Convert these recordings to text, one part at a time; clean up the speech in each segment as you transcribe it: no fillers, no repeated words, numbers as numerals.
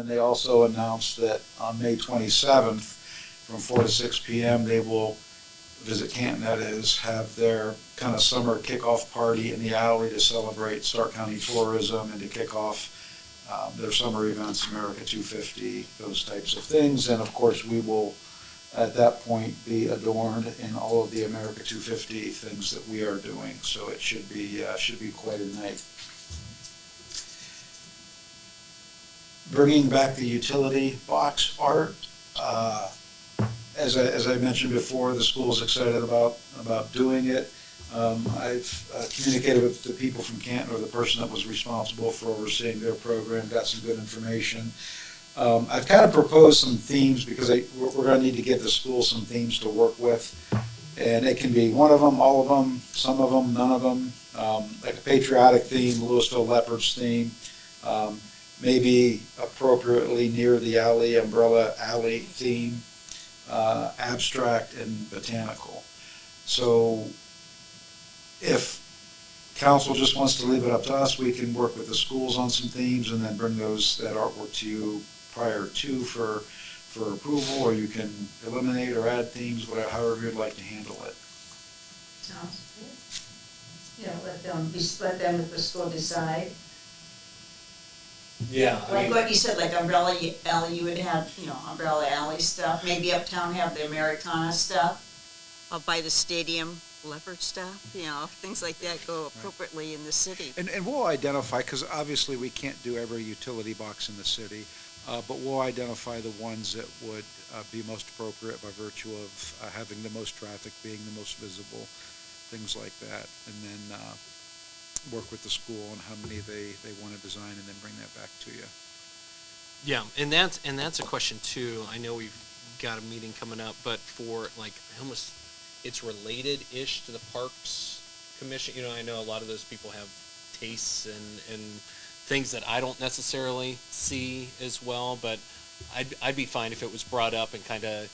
then they also announced that on May 27th, from 4 to 6 p.m., they will Visit Canton, that is, have their kind of summer kickoff party in the alley to celebrate Stark County tourism and to kick off their summer events, America 250, those types of things. And of course, we will, at that point, be adorned in all of the America 250 things that we are doing. So it should be quite a night. Bringing back the utility box art. As I mentioned before, the school is excited about doing it. I've communicated with the people from Canton, or the person that was responsible for overseeing their program, got some good information. I've kind of proposed some themes because we're going to need to give the school some themes to work with. And it can be one of them, all of them, some of them, none of them. Like a patriotic theme, Louisville Leopards theme. Maybe appropriately near the alley, umbrella alley theme. Abstract and botanical. So if council just wants to leave it up to us, we can work with the schools on some themes and then bring that artwork to you prior to for approval, or you can eliminate or add themes, whatever, however you'd like to handle it. Sounds good. Let them with the school decide. Yeah. Like what you said, like Umbrella Alley, you would have, Umbrella Alley stuff. Maybe Uptown have the Americana stuff. By the stadium, leopard stuff, things like that go appropriately in the city. And we'll identify, because obviously we can't do every utility box in the city, but we'll identify the ones that would be most appropriate by virtue of having the most traffic, being the most visible, things like that. And then work with the school on how many they want to design and then bring that back to you. Yeah, and that's a question too. I know we've got a meeting coming up, but for almost it's related-ish to the Parks Commission. I know a lot of those people have tastes and things that I don't necessarily see as well, but I'd be fine if it was brought up and kind of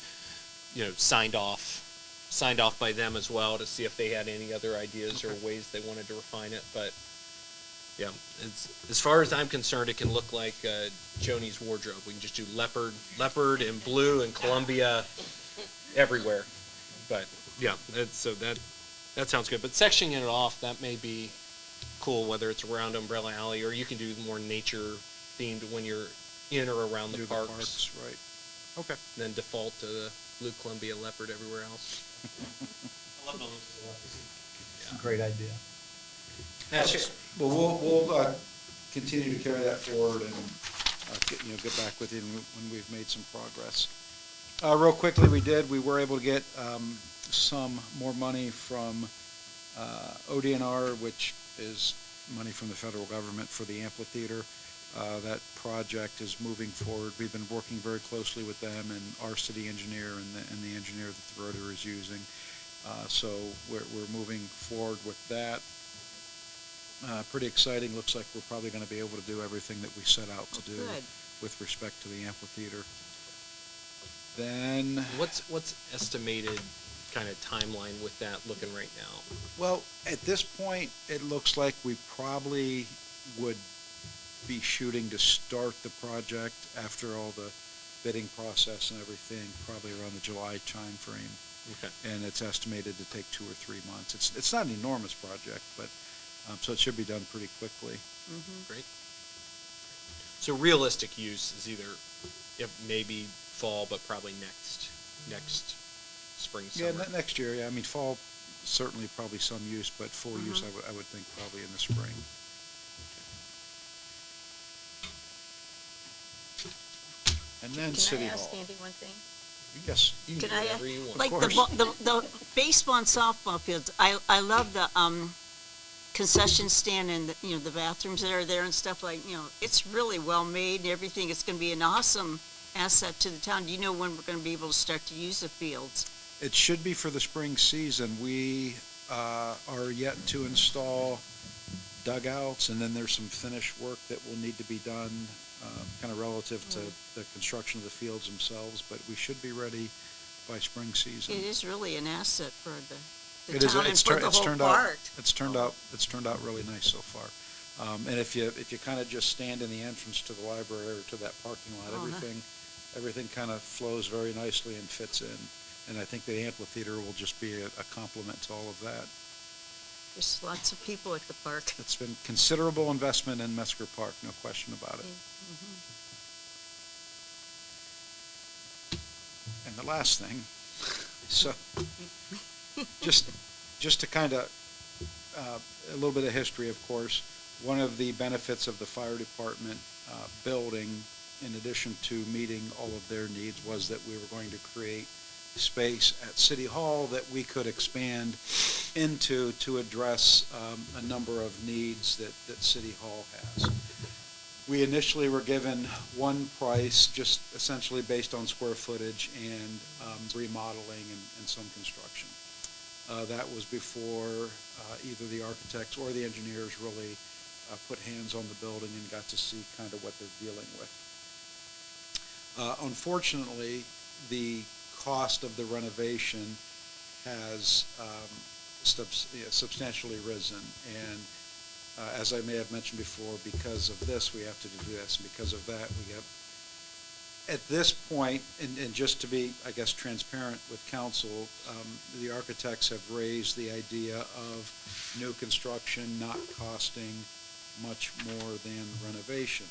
signed off by them as well to see if they had any other ideas or ways they wanted to refine it. But yeah, as far as I'm concerned, it can look like Joni's wardrobe. We can just do leopard and blue and Columbia everywhere. But yeah, that sounds good. But sectioning it off, that may be cool, whether it's around Umbrella Alley, or you can do more nature themed when you're in or around the parks. Right. Okay. Then default to the blue Columbia leopard everywhere else. I love those. Yeah. Great idea. Okay. Well, we'll continue to carry that forward and Get back with you when we've made some progress. Real quickly, we were able to get some more money from ODNR, which is money from the federal government for the amphitheater. That project is moving forward. We've been working very closely with them and our city engineer and the engineer that the Rotary is using. So we're moving forward with that. Pretty exciting. Looks like we're probably going to be able to do everything that we set out to do with respect to the amphitheater. Then what's estimated kind of timeline with that looking right now? Well, at this point, it looks like we probably would be shooting to start the project after all the bidding process and everything, probably around the July time frame. Okay. And it's estimated to take 2 or 3 months. It's not an enormous project, but so it should be done pretty quickly. Mm-hmm. Great. So realistic use is either maybe fall, but probably next spring, summer. Yeah, next year. Yeah, I mean fall certainly probably some use, but full use I would think probably in the spring. And then City Hall. Can I ask Andy one thing? Yes. You can Can do I whatever you want. like Of course. the baseball and softball fields? I love the concession stand and the bathrooms that are there and stuff it's really well made and everything. It's going to be an awesome asset to the town. Do you know when we're going to be able to start to use the fields? It should be for the spring season. We are yet to install dugouts, and then there's some finish work that will need to be done, kind of relative to the construction of the fields themselves. But we should be ready by spring season. It is really an asset for the It is. town and for the whole park. It's turned out really nice so far. And if you kind of just stand in the entrance to the library or to that parking lot, Oh, everything kind of flows very nicely and fits in. And I think the amphitheater will just be a complement to all of that. There's lots of people at the park. It's been considerable investment in Mesker Park, no question about it. And the last thing, so just to kind of a little bit of history, of course. One of the benefits of the fire department building, in addition to meeting all of their needs, was that we were going to create space at City Hall that we could expand into to address a number of needs that City Hall has. We initially were given one price, just essentially based on square footage and remodeling and some construction. That was before either the architects or the engineers really put hands on the building and got to see kind of what they're dealing with. Unfortunately, the cost of the renovation has substantially risen, and as I may have mentioned before, because of this, we have to do this, and because of that, we have, at this point, and just to be, I guess, transparent with council, the architects have raised the idea of new construction not costing much more than renovation.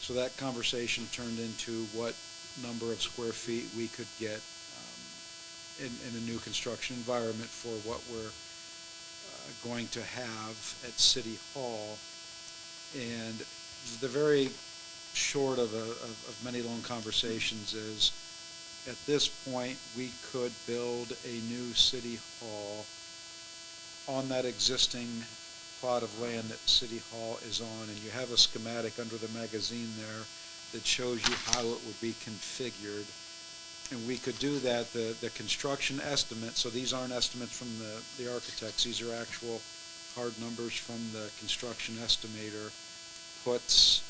So that conversation turned into what number of square feet we could get in a new construction environment for what we're going to have at City Hall. And the very short of many long conversations is, at this point, we could build a new City Hall on that existing plot of land that City Hall is on, and you have a schematic under the magazine there that shows you how it would be configured. And we could do that. The construction estimate, so these aren't estimates from the architects, these are actual hard numbers from the construction estimator, puts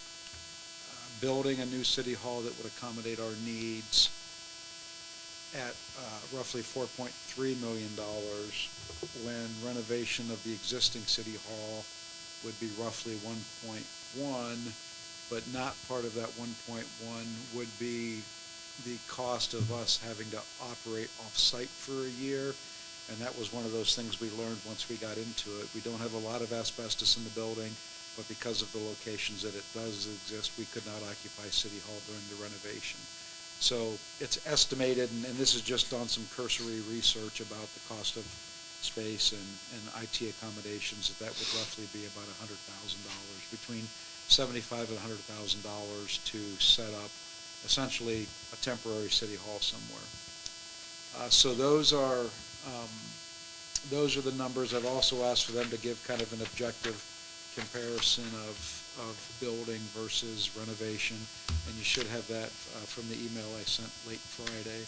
building a new City Hall that would accommodate our needs at roughly $4.3 million, when renovation of the existing City Hall would be roughly 1.1, but not part of that 1.1 would be the cost of us having to operate off-site for a year. And that was one of those things we learned once we got into it. We don't have a lot of asbestos in the building, but because of the locations that it does exist, we could not occupy City Hall during the renovation. So it's estimated, and this is just on some cursory research about the cost of space and IT accommodations, that would roughly be about $100,000, between $75,000 and $100,000 to set up essentially a temporary City Hall somewhere. So those are the numbers. I've also asked for them to give kind of an objective comparison of building versus renovation, and you should have that from the email I sent late Friday.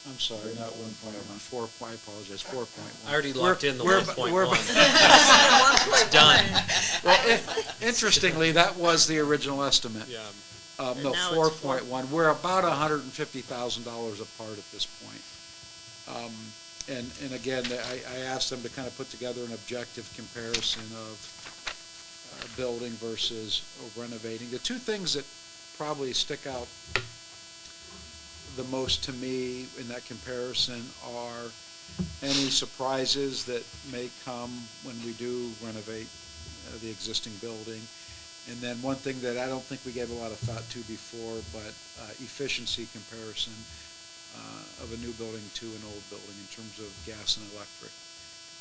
I'm sorry, not 1.1, 4. I apologize, 4.1. I already locked in the we're- 1.1. we're- It's done. Well, interestingly, that was the original estimate. Yeah. No, now it's 4.1. We're about $150,000 apart at this point. And again, I asked them to kind of put together an objective comparison of building versus renovating. The two things that probably stick out the most to me in that comparison are any surprises that may come when we do renovate the existing building. And then one thing that I don't think we gave a lot of thought to before, but efficiency comparison of a new building to an old building in terms of gas and electric.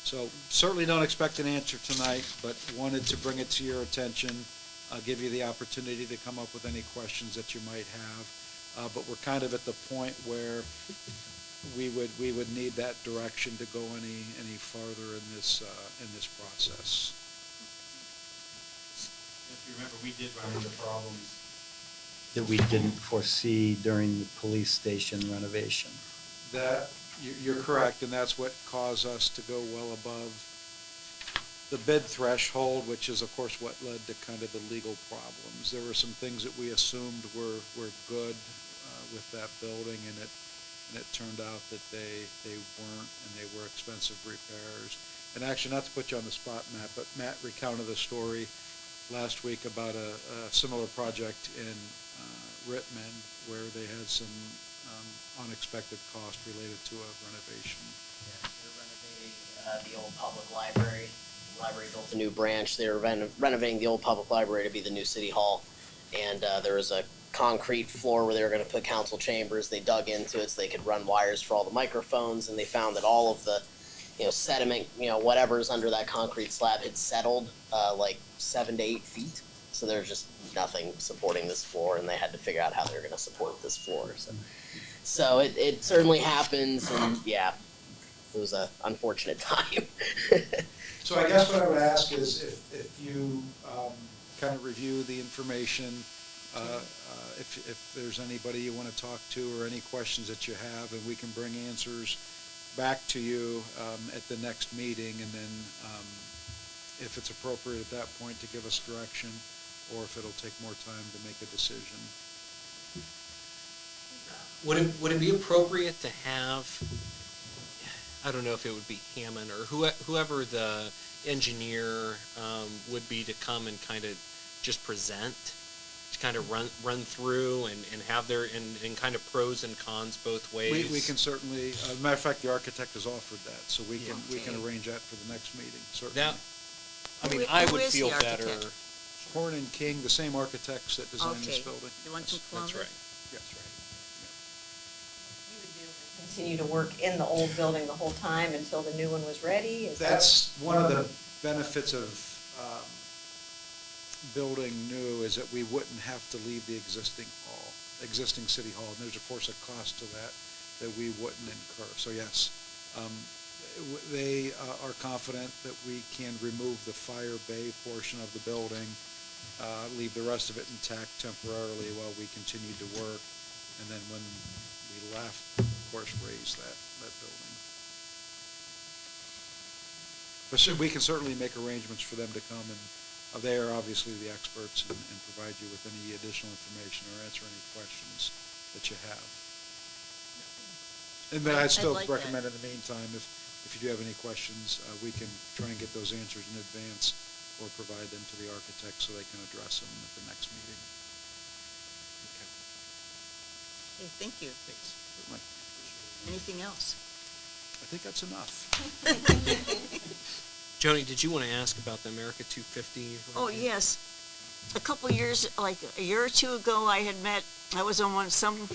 So certainly don't expect an answer tonight, but wanted to bring it to your attention, give you the opportunity to come up with any questions that you might have. But we're kind of at the point where we would need that direction to go any farther in this process. If you remember, we did run into problems. That we didn't foresee during the police station renovation. That, you're correct, and that's what caused us to go well above the bid threshold, which is, of course, what led to kind of the legal problems. There were some things that we assumed were good with that building, and it turned out that they weren't, and they were expensive repairs. And actually, not to put you on the spot, Matt, but Matt recounted a story last week about a similar project in Rittman where they had some unexpected cost related to a renovation. Yeah, they're renovating the old public library. The library built a new branch. They're renovating the old public library to be the new city hall. And there was a concrete floor where they were going to put council chambers. They dug into it so they could run wires for all the microphones, and they found that all of the sediment, whatever's under that concrete slab had settled like 7 to 8 feet. So there's just nothing supporting this floor, and they had to figure out how they were going to support this floor. So it certainly happens, and yeah, it was an unfortunate time. So I guess what I would ask is if you, Kind of review the information, if there's anybody you want to talk to or any questions that you have, and we can bring answers back to you at the next meeting, and then if it's appropriate at that point to give us direction, or if it'll take more time to make a decision. Would it be appropriate to have, I don't know if it would be Hammond or whoever the engineer would be, to come and kind of just present, to kind of run through and have their, and kind of pros and cons both ways? We can certainly, as a matter of fact, the architect has offered that, so we can arrange that for the next meeting, certainly. That, I mean, Who I would is the feel better. architect? Horn and King, the same architects that designed this Okay. building. The ones from That's Columbus? right. Yes, right. You would be able to continue to work in the old building the whole time until the new one was ready? Is that- that's One of the benefits of building new is that we wouldn't have to leave the existing city hall. And there's, of course, a cost to that we wouldn't incur. So, yes, they are confident that we can remove the fire bay portion of the building, leave the rest of it intact temporarily while we continue to work, and then when we left, of course, raise that building. But we can certainly make arrangements for them to come, and they are obviously the experts, and provide you with any additional information or answer any questions that you have. And then I'd still like that. recommend in the meantime, if you do have any questions, we can try and get those answers in advance or provide them to the architect so they can address them at the next meeting. Okay, thank you. Thanks. Certainly. Anything else? I think that's enough. Joni, did you want to ask about the America 250? Oh, yes. A couple years, like a year or two ago, I was on some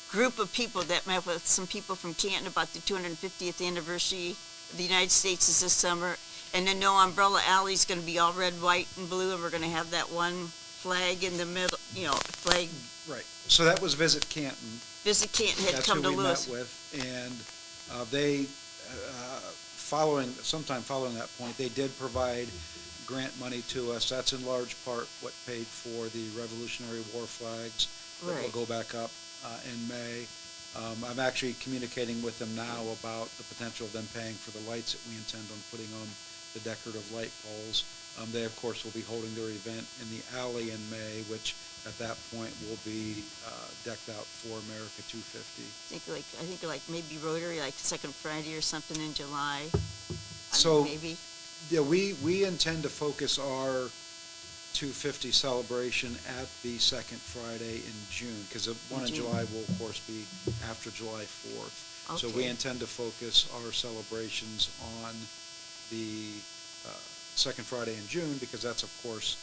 group of people that met with some people from Canton about the 250th anniversary of the United States is this summer. And then Umbrella Alley is going to be all red, white, and blue, and we're going to have that one flag in the middle, flag. Right. So that was Visit Canton. Visit Canton had come to Louisville. That's who we met with, and they, sometime following that point, they did provide grant money to us. That's in large part what paid for the Revolutionary War flags that will Right. go back up in May. I'm actually communicating with them now about the potential of them paying for the lights that we intend on putting on the decorative light poles. They, of course, will be holding their event in the alley in May, which at that point will be decked out for America 250. I think like maybe Rotary, like second Friday or something in July. So- Maybe. Yeah, we intend to focus our 250 celebration at the second Friday in June, because the one in June. July will, of course, be after July 4th. So we Okay. intend to focus our celebrations on the second Friday in June, because that's, of course,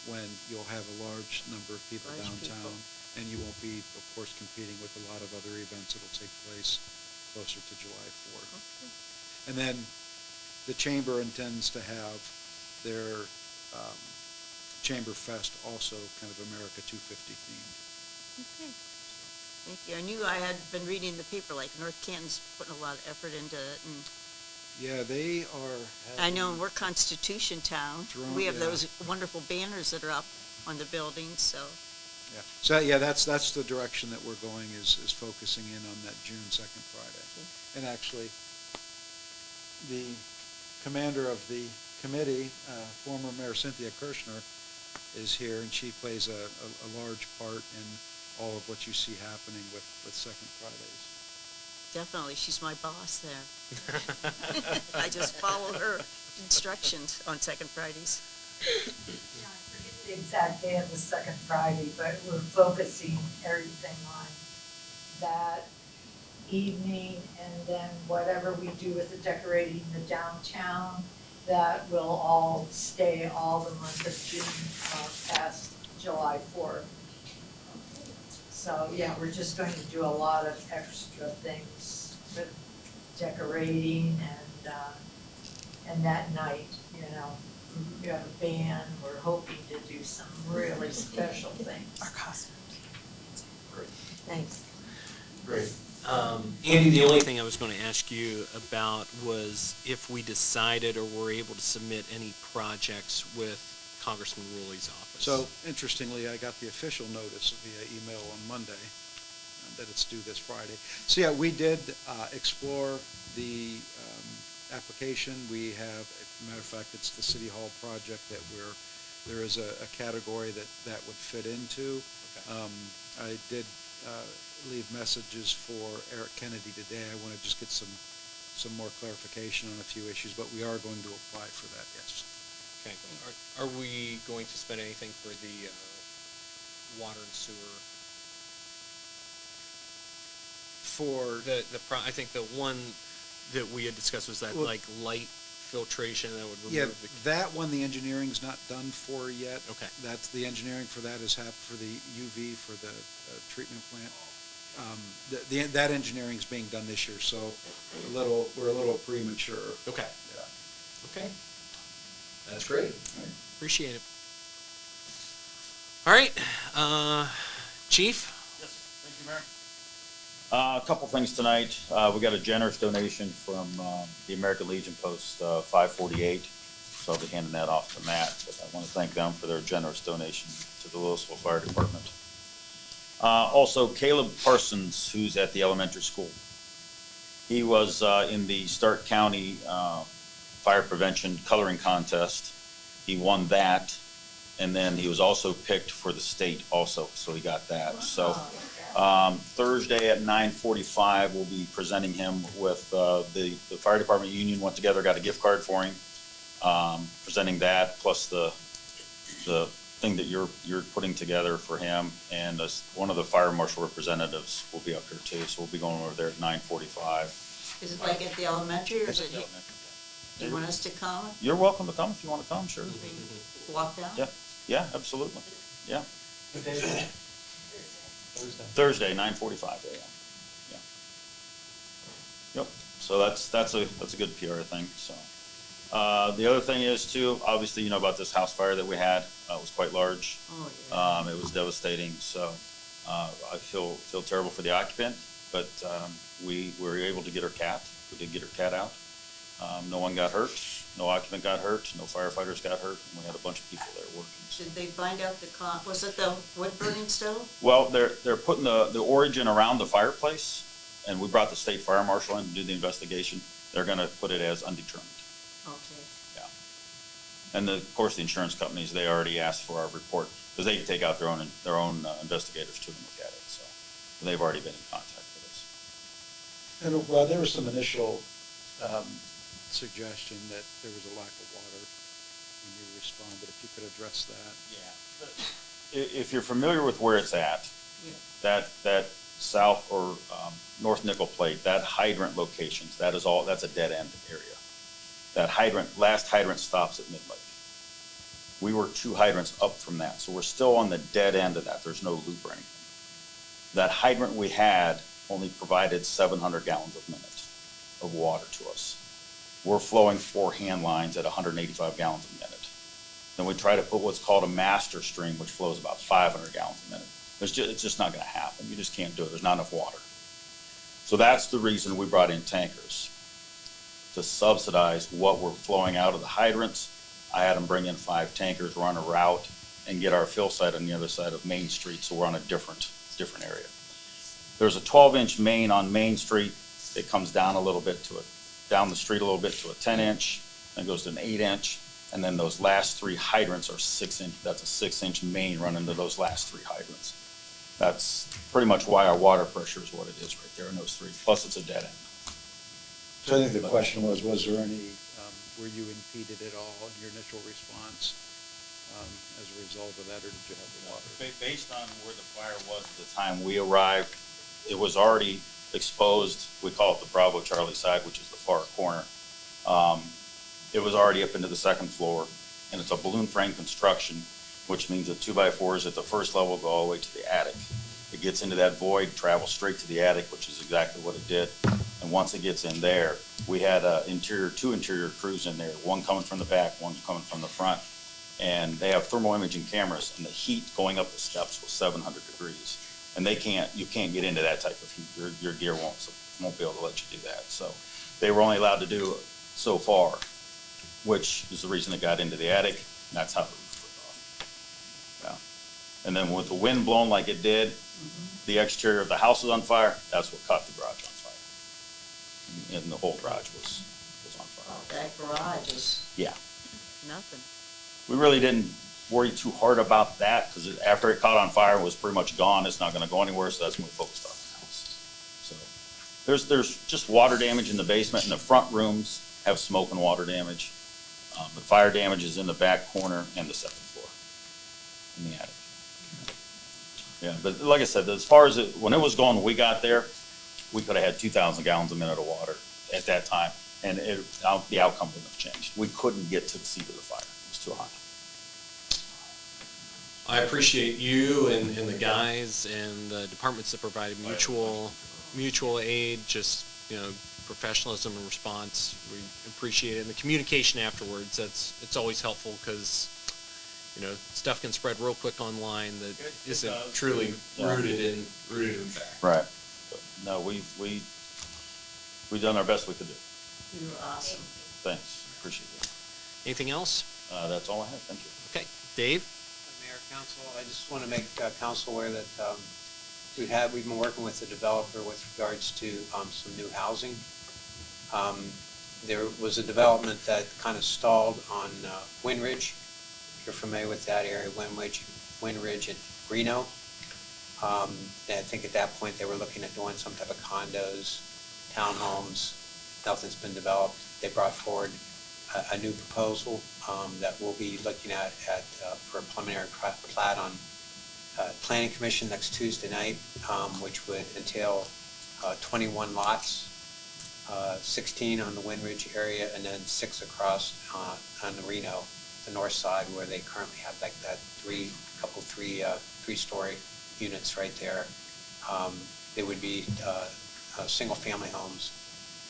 when you'll have a large number of people Large downtown, people. and you won't be, of course, competing with a lot of other events that'll take place closer to July 4th. And then the chamber intends to have their Chamber Fest also kind of America 250 themed. Okay. Thank you. I knew I had been reading the paper, like North Canton's putting a lot of effort into it, and Yeah, they are. I know we're Constitution Town. Drone, We have yeah. those wonderful banners that are up on the buildings, so. Yeah. So yeah, that's the direction that we're going, is focusing in on that June 2nd Friday. And actually, the commander of the committee, former Mayor Cynthia Kirshner, is here, and she plays a large part in all of what you see happening with Second Fridays. definitely. She's my boss there. I just follow her instructions on second Fridays. Yeah, I forget the exact day of the second Friday, but we're focusing everything on that evening, and then whatever we do with the decorating the downtown, that will all stay all the month of June, past July 4th. So, yeah, we're just going to do a lot of extra things with decorating and that night, you know. We have a band, we're hoping to do some really special things. Our costumes. Great. Nice. Great. Andy, the only thing I was going to ask you about was if we decided or were able to submit any projects with Congressman Rowley's office. So interestingly, I got the official notice via email on Monday that it's due this Friday. So yeah, we did explore the application. We have, as a matter of fact, it's the City Hall project that there is a category that would fit into. Okay. I did leave messages for Eric Kennedy today. I want to just get some more clarification on a few issues, but we are going to apply for that, yes. Okay. Are we going to spend anything for the water and sewer? For I think the one that we had discussed was that like light filtration that would remove that one, the engineering's not done for yet. Okay. That's the engineering for that is for the UV for the treatment plant. That engineering's being done this year, so we're a little premature. Okay. Yeah. Okay. That's great. Appreciate it. All right, Chief? Yes, thank you, Mayor. A couple things tonight. We got a generous donation from the American Legion Post 548, so I'll be handing that off to Matt, but I want to thank them for their generous donation to the Louisville Fire Department. Also, Caleb Parsons, who's at the elementary school. He was in the Stark County Fire Prevention Coloring Contest. He won that, and then he was also picked for the state also, so he got that. So Thursday at 9:45, we'll be presenting him with the fire department union went together, got a gift card for him, presenting that plus the thing that you're putting together for him, and one of the fire marshal representatives will be up here too, so we'll be going over there at 9:45. Is it like at the elementary, or is it, do you want us to come, You're welcome to come if you want to come, sure. walk down? Yeah, yeah, absolutely, yeah. Thursday, 9:45 a.m. Yeah. Yep. So that's a good PR thing. So the other thing is too, obviously you know about this house fire that we had. It was quite large. Oh, yeah. It was devastating. So I feel terrible for the occupant, but we were able to get her cat. We did get her cat out. No one got hurt. No occupant got hurt. No firefighters got hurt. And we had a bunch of people there working. Did they find out was it the wood burning stove? Well, they're putting the origin around the fireplace, and we brought the state fire marshal in to do the investigation. They're going to put it as undetermined. Okay. Yeah. And of course, the insurance companies, they already asked for our report because they take out their own investigators too and look at it. So they've already been in contact with us. And there was some initial Suggestion that there was a lack of water when you responded, if you could address that. Yeah. If you're familiar with where it's at, Yeah. that south or north nickel plate, that hydrant locations, that's a dead end area. That last hydrant stops at Mid-Lake. We were 2 hydrants up from that, so we're still on the dead end of that. There's no loop or anything. That hydrant we had only provided 700 gallons a minute of water to us. We're flowing 4 hand lines at 185 gallons a minute. Then we try to put what's called a master stream, which flows about 500 gallons a minute. It's just not going to happen. You just can't do it. There's not enough water. So that's the reason we brought in tankers, to subsidize what we're flowing out of the hydrants. I had them bring in 5 tankers, run a route, and get our fill site on the other side of Main Street, so we're on a different area. There's a 12-inch main on Main Street. It comes down a little bit down the street a little bit to a 10-inch, then goes to an 8-inch, and then those last 3 hydrants are 6-inch. That's a 6-inch main running to those last 3 hydrants. That's pretty much why our water pressure is what it is right there in those three, plus it's a dead end. So I think the question was there any, were you impeded at all in your initial response as a result of that, or did you have the water? Based on where the fire was at the time we arrived, it was already exposed. We call it the Bravo Charlie side, which is the far corner. It was already up into the second floor, and it's a balloon frame construction, which means the 2x4s at the first level go all the way to the attic. It gets into that void, travels straight to the attic, which is exactly what it did. And once it gets in there, we had two interior crews in there, one coming from the back, one coming from the front. And they have thermal imaging cameras, and the heat going up the steps was 700 degrees. And you can't get into that type of heat. Your gear won't be able to let you do that. So they were only allowed to do so far, which is the reason it got into the attic, and that's how the roof took off. Yeah. And then with the wind blowing like it did, the exterior of the house was on fire. That's what caught the garage on fire. And the whole garage was on fire. Oh, that garage is Yeah. Nothing. We really didn't worry too hard about that, because after it caught on fire, it was pretty much gone. It's not gonna go anywhere, so that's when we focused on the house. So there's just water damage in the basement, and the front rooms have smoke and water damage. The fire damage is in the back corner and the second floor in the attic. Yeah, but like I said, as far as when it was going, when we got there, we could have had 2,000 gallons a minute of water at that time, and the outcome wouldn't have changed. We couldn't get to the seat of the fire. It was too hot. I appreciate you and the guys and the departments that provided mutual aid, just, professionalism and response. We appreciate it. And the communication afterwards, it's always helpful, because, stuff can spread real quick online that isn't truly rooted in fact. Right. But no, we've done our best we could do. you were awesome. Thanks, appreciate it. Anything else? That's all I have, thank you. Okay, Dave? Mayor, council, I just want to make council aware that we've been working with the developer with regards to some new housing. There was a development that kind of stalled on Windridge. If you're familiar with that area, Windridge and Reno. I think at that point they were looking at doing some type of condos, townhomes. Nothing's been developed. They brought forward a new proposal that we'll be looking at for a preliminary plat on Planning Commission next Tuesday night, which would entail 21 lots, 16 on the Windridge area, and then 6 across on the Reno, the north side, where they currently have like that three-story units right there. They would be single-family homes,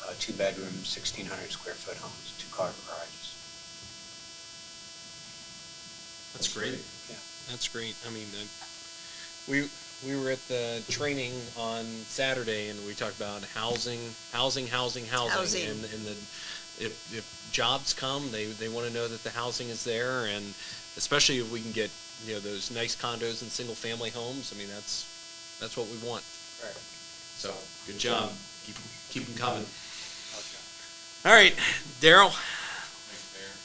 2-bedroom, 1,600 square foot homes, 2-car garages. That's great. Yeah. That's great. I mean, we were at the training on Saturday, and we talked about housing. Housing. And if jobs come, they want to know that the housing is there, and especially if we can get those nice condos and single family homes. I mean, that's what we want. Right. So good job. Keep them coming. All right, Daryl. Thanks, Mayor.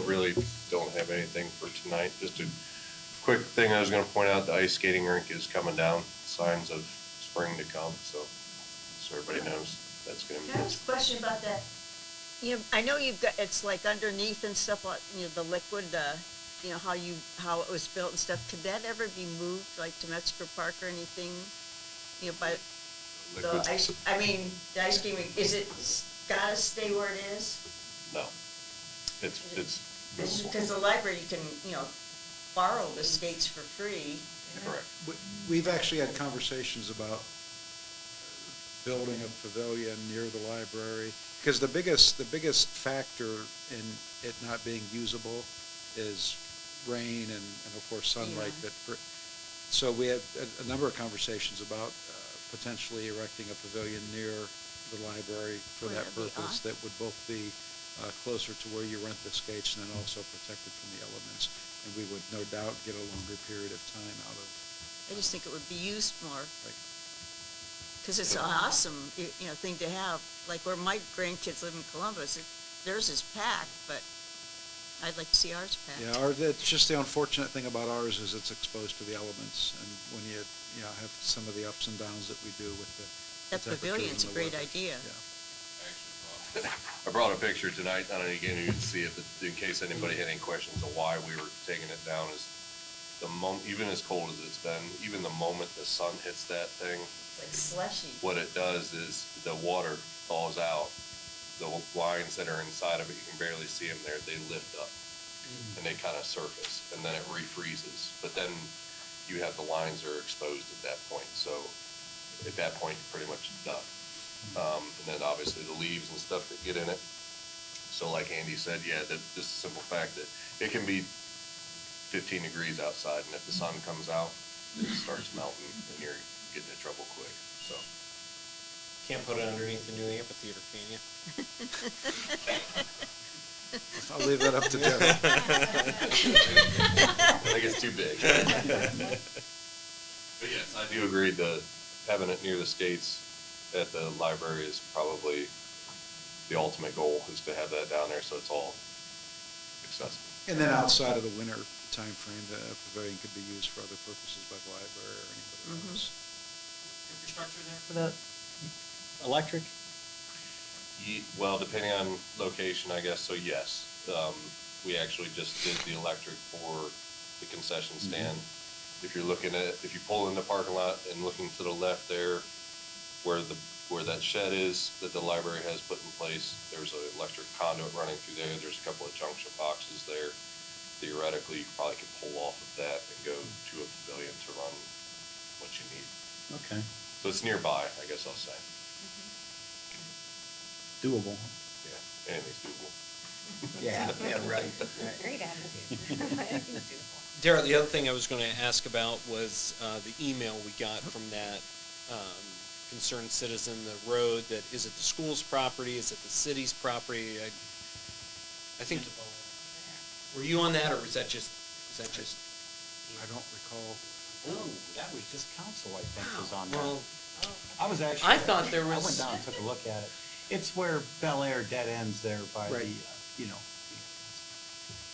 I really don't have anything for tonight. Just a quick thing I was going to point out, the ice skating rink is coming down. Signs of spring to come, so everybody knows that's going to be. Can I ask a question about that? I know you've got, it's like underneath and stuff, like, the liquid, how it was built and stuff. Could that ever be moved, like to Metzger Park or anything? By The ice cream, is it gotta stay where it is? No. It's movable. Because the library, you can, borrow the skates for free. Correct. We've actually had conversations about building a pavilion near the library, because the biggest factor in it not being usable is rain and of course sunlight. Yeah. So we had a number of conversations about potentially erecting a pavilion near the library for that purpose. That would both be closer to where you rent the skates and then also protected from the elements. And we would no doubt get a longer period of time out of. I just think it would be used more. Right. Because it's an awesome, thing to have. Like where my grandkids live in Columbus, theirs is packed, but I'd like to see ours back. Yeah, it's just the unfortunate thing about ours is it's exposed to the elements, and when you have some of the ups and downs that we do with the That temperatures pavilion's a and the great weather. idea. Yeah. I brought a picture tonight, I don't know, again, you can see it, but in case anybody had any questions of why we were taking it down is the even as cold as it's been, even the moment the sun hits that thing, It's like slushy. what it does is the water thaws out. The lines that are inside of it, you can barely see them there, they lift up and they kind of surface and then it refreezes. But then you have the lines that are exposed at that point. So at that point, you're pretty much done. And then obviously the leaves and stuff that get in it. So like Andy said, yeah, just the simple fact that it can be 15 degrees outside, and if the sun comes out, it starts melting and you're getting in trouble quick, so. Can't put it underneath the new amphitheater, can you? I'll leave that up to Jeff. I think it's too big. But yes, I do agree that having it near the skates at the library is probably the ultimate goal, is to have that down there so it's all accessible. And then outside of the winter time frame, the pavilion could be used for other purposes by the library or anybody else. Infrastructure there for the electric? Well, depending on location, I guess, so yes. We actually just did the electric for the concession stand. If you're looking at, if you pull in the parking lot and looking to the left there, where that shed is that the library has put in place, there's an electric conduit running through there. There's a couple of junction boxes there. Theoretically, you probably could pull off of that and go to a pavilion to run what you need. Okay, So it's nearby, I guess I'll say. doable. Yeah, anything's doable. Yeah, right. Great attitude. Darrell, the other thing I was going to ask about was the email we got from that concerned citizen, the road that, is it the school's property, is it the city's property? I think, were you on that, or was that just? I don't recall. Oh, that was just council, I think, was on Well, that. I was actually. I thought there I went was, down and took a look at it. It's where Bel Air dead ends there by the, Right.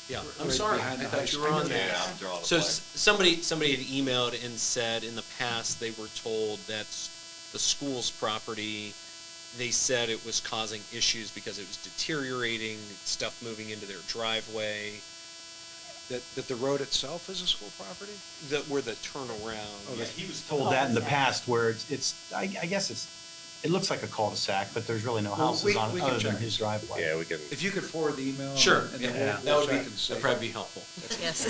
yeah, I'm Right sorry, behind I the thought high you were school. on Yeah, that. I'm drawing a So blank. somebody had emailed and said in the past they were told that's the school's property. They said it was causing issues because it was deteriorating, stuff moving into their driveway. That the road itself is a school property? Where the turnaround. Oh, Yeah, he was told that in the past where I guess it looks like a cul-de-sac, but there's really no Well, houses we on it can other than check. his driveway. Yeah, we can. If you could forward the email. Sure, and then yeah, we'll that would be, check and see. that'd probably be helpful. Yes.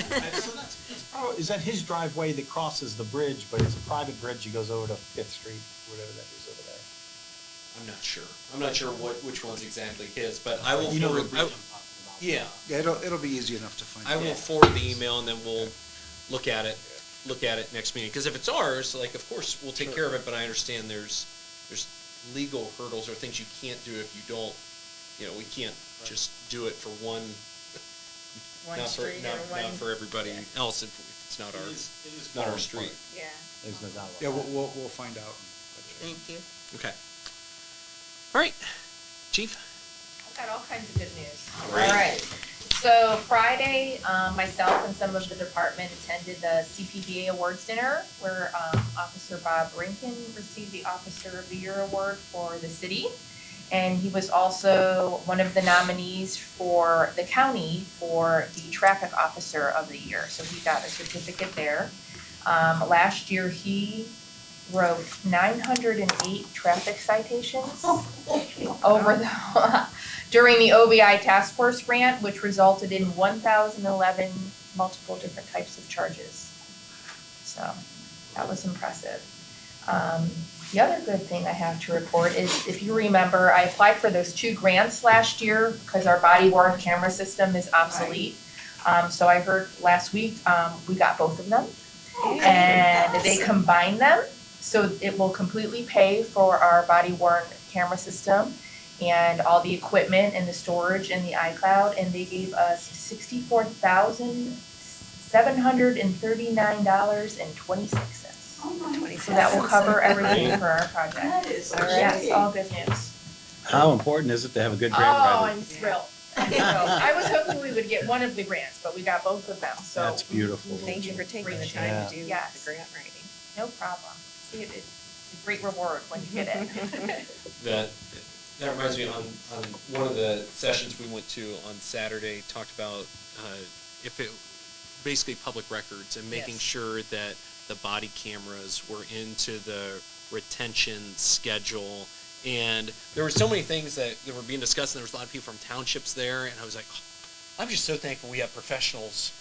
Oh, is that his driveway that crosses the bridge, but it's a private bridge, he goes over to Fifth Street, whatever that is over there. I'm not sure. I'm not sure which one's exactly his, but I will You know the forward. bridge I'm talking about. Yeah, Yeah, it'll be easy enough to find. I will Yeah. forward the email and then we'll look at it next meeting. Because if it's ours, like, of course, we'll take care of it, but I understand there's legal hurdles or things you can't do if you don't, we can't just do it for one, One not for, street not, or one. not for everybody else if it's not our, not our street. Yeah. There's no doubt about Yeah, that. we'll find out. and let you know. Thank you. Okay. All right, Chief? I've got all kinds of good news. Great. All right. So Friday, myself and some of the department attended the CPDA Awards Dinner where Officer Bob Rankin received the Officer of the Year Award for the city. And he was also one of the nominees for the county for the Traffic Officer of the Year. So he got a certificate there. Last year, he wrote 908 traffic citations over the during the OBI task force grant, which resulted in 1,011 multiple different types of charges. So that was impressive. The other good thing I have to report is, if you remember, I applied for those 2 grants last year because our body worn camera system is obsolete. So I heard last week, we got both of them. And they combined them, so it will completely pay for our body worn camera system and all the equipment and the storage and the iCloud, and they gave us $64,739.26. Oh my. So that will cover everything for our project. That is Yes, great. all good news. How important is it to have a good grant Oh, writer? I'm thrilled. I was hoping we would get one of the grants, but we got both of them, so. That's beautiful. Thank you for taking the Appreciate time to do the Yes. grant writing. No problem. See, it's a great reward when you get it. That reminds me, on one of the sessions we went to on Saturday, talked about basically public records and making Yes. sure that the body cameras were into the retention schedule. And there were so many things that were being discussed, and there was a lot of people from townships there, and I was like, I'm just so thankful we have professionals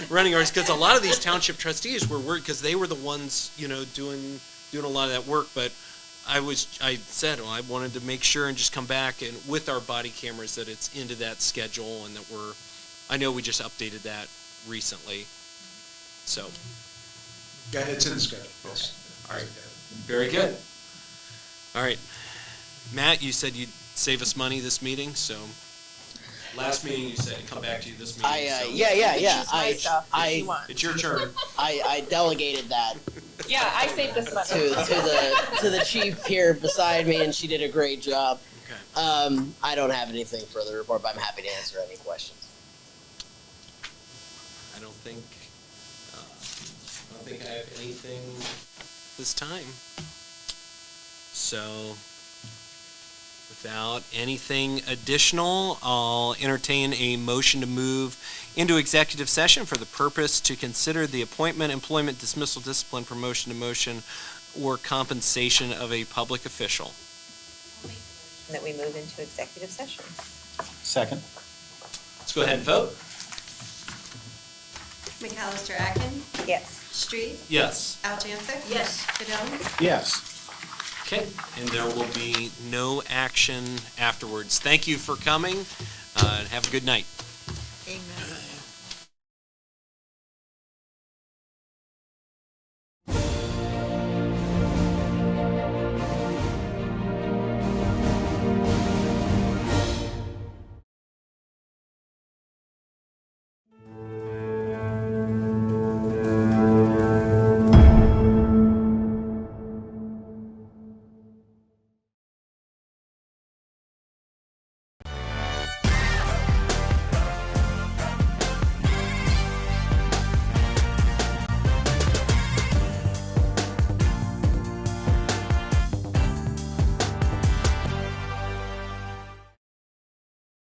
running ours, because a lot of these township trustees were worried, because they were the ones, doing a lot of that work, but I said, well, I wanted to make sure and just come back and with our body cameras that it's into that schedule, and that I know we just updated that recently, so. Yeah, it's in the schedule, yes. All right, very good. All right, Matt, you said you'd save us money this meeting, so last meeting you said to come back to you this meeting. so Yeah. My stuff if you want. It's your turn. I delegated that Yeah, I saved this money. to the chief here beside me, and she did a great job. Okay. I don't have anything further to report, but I'm happy to answer any questions. I don't think I have anything this time. So, without anything additional, I'll entertain a motion to move into executive session for the purpose to consider the appointment, employment, dismissal, discipline, promotion, demotion, or compensation of a public official. That we move into executive session. Second. Let's go ahead and vote. McAllister Akin, Yes. Street, Yes. Aljansic. Yes. Cadone. Yes. Okay, and there will be no action afterwards. Thank you for coming, and have a good night. Amen.